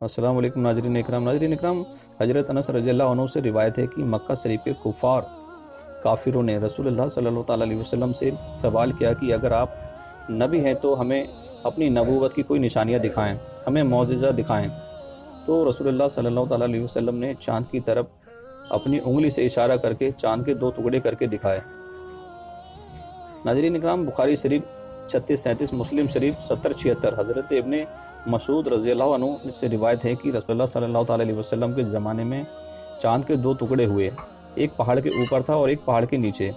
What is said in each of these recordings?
السلام علیکم ناظرین اکرام، حضرت انس رضی اللہ عنہ سے روایت ہے کہ مکہ شریف کے کافروں نے رسول اللہ صلی اللہ تعالیٰ علیہ وسلم سے سوال کیا کہ اگر آپ نبی ہیں تو ہمیں اپنی نبوت کی کوئی نشانیاں دکھائیں، ہمیں معجزہ دکھائیں۔ تو رسول اللہ صلی اللہ تعالیٰ علیہ وسلم نے چاند کی طرف اپنی انگلی سے اشارہ کر کے چاند کے 2 ٹکڑے کر کے دکھائے۔ ناظرین اکرام، بخاری شریف 3637، مسلم شریف 7076، حضرت ابن مسعود رضی اللہ عنہ سے روایت ہے کہ رسول اللہ صلی اللہ تعالیٰ علیہ وسلم کے زمانے میں چاند کے 2 ٹکڑے ہوئے، ایک پہاڑ کے اوپر تھا اور ایک پہاڑ کے نیچے۔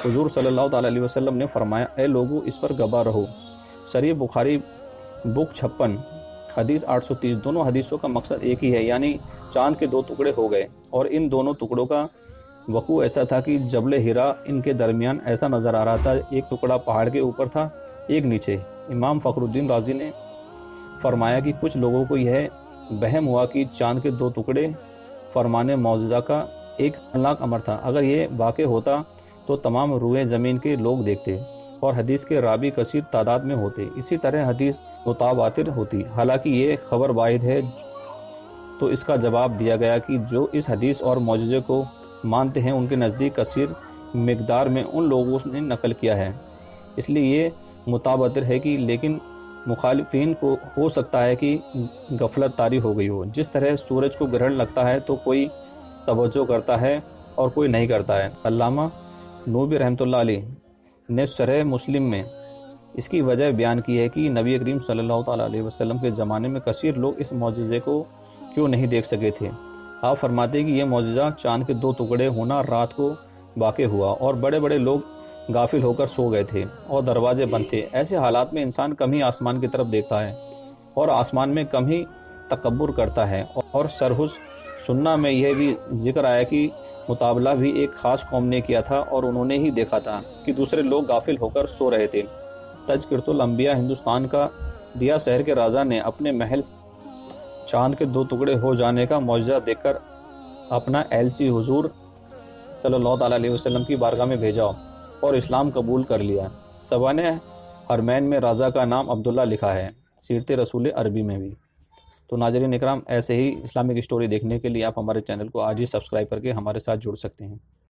حضور صلی اللہ تعالیٰ علیہ وسلم نے فرمایا، اے لوگو، اس پر گواہ رہو۔ صحیح بخاری بک 56، حدیث 830۔ دونوں حدیثوں کا مقصد ایک ہی ہے، یعنی چاند کے 2 ٹکڑے ہو گئے، اور ان دونوں ٹکڑوں کا وقوع ایسا تھا کہ جبل حرا ان کے درمیان ایسا نظر آ رہا تھا، ایک ٹکڑا پہاڑ کے اوپر تھا، ایک نیچے۔ امام فخر الدین رازی نے فرمایا کہ کچھ لوگوں کو یہ بہم ہوا کہ چاند کے 2 ٹکڑے فرمان معجزہ کا ایک خطرناک امر تھا، اگر یہ واقع ہوتا تو تمام روئے زمین کے لوگ دیکھتے اور حدیث کے راوی کثیر تعداد میں ہوتے، اسی طرح حدیث متواتر ہوتی۔ حالانکہ یہ خبر واحد ہے، تو اس کا جواب دیا گیا کہ جو اس حدیث اور معجزے کو مانتے ہیں ان کے نزدیک کثیر مقدار میں ان لوگوں نے نقل کیا ہے، اس لیے یہ متواتر ہے کہ لیکن مخالفین کو ہو سکتا ہے کہ غفلت طاری ہو گئی ہو۔ جس طرح سورج کو گرہن لگتا ہے تو کوئی توجہ کرتا ہے اور کوئی نہیں کرتا ہے۔ علامہ نووی رحمۃ اللہ علیہ نے شرح مسلم میں اس کی وجہ بیان کی ہے کہ نبی کریم صلی اللہ تعالیٰ علیہ وسلم کے زمانے میں کثیر لوگ اس معجزے کو کیوں نہیں دیکھ سکے تھے۔ آپ فرماتے ہیں کہ یہ معجزہ چاند کے 2 ٹکڑے ہونا رات کو واقع ہوا، اور بڑے بڑے لوگ غافل ہو کر سو گئے تھے اور دروازے بند تھے۔ ایسے حالات میں انسان کم ہی آسمان کی طرف دیکھتا ہے اور آسمان میں کم ہی تکبر کرتا ہے۔ اور سرحس سنہ میں یہ بھی ذکر آیا کہ مطالبہ بھی ایک خاص قوم نے کیا تھا اور انہوں نے ہی دیکھا تھا کہ دوسرے لوگ غافل ہو کر سو رہے تھے۔ تذکرۃ الانبیاء ہندوستان کا دیا شہر کے راجہ نے اپنے محل سے چاند کے 2 ٹکڑے ہو جانے کا معجزہ دیکھ کر اپنا ایلچی حضور صلی اللہ تعالیٰ علیہ وسلم کی بارگاہ میں بھیجا اور اسلام قبول کر لیا۔ سوانح حرمین میں راجہ کا نام عبداللہ لکھا ہے، سیرت رسول عربی میں بھی۔ تو ناظرین اکرام، ایسے ہی اسلامک اسٹوری دیکھنے کے لیے آپ ہمارے چینل کو آج ہی سبسکرائب کر کے ہمارے ساتھ جڑ سکتے ہیں۔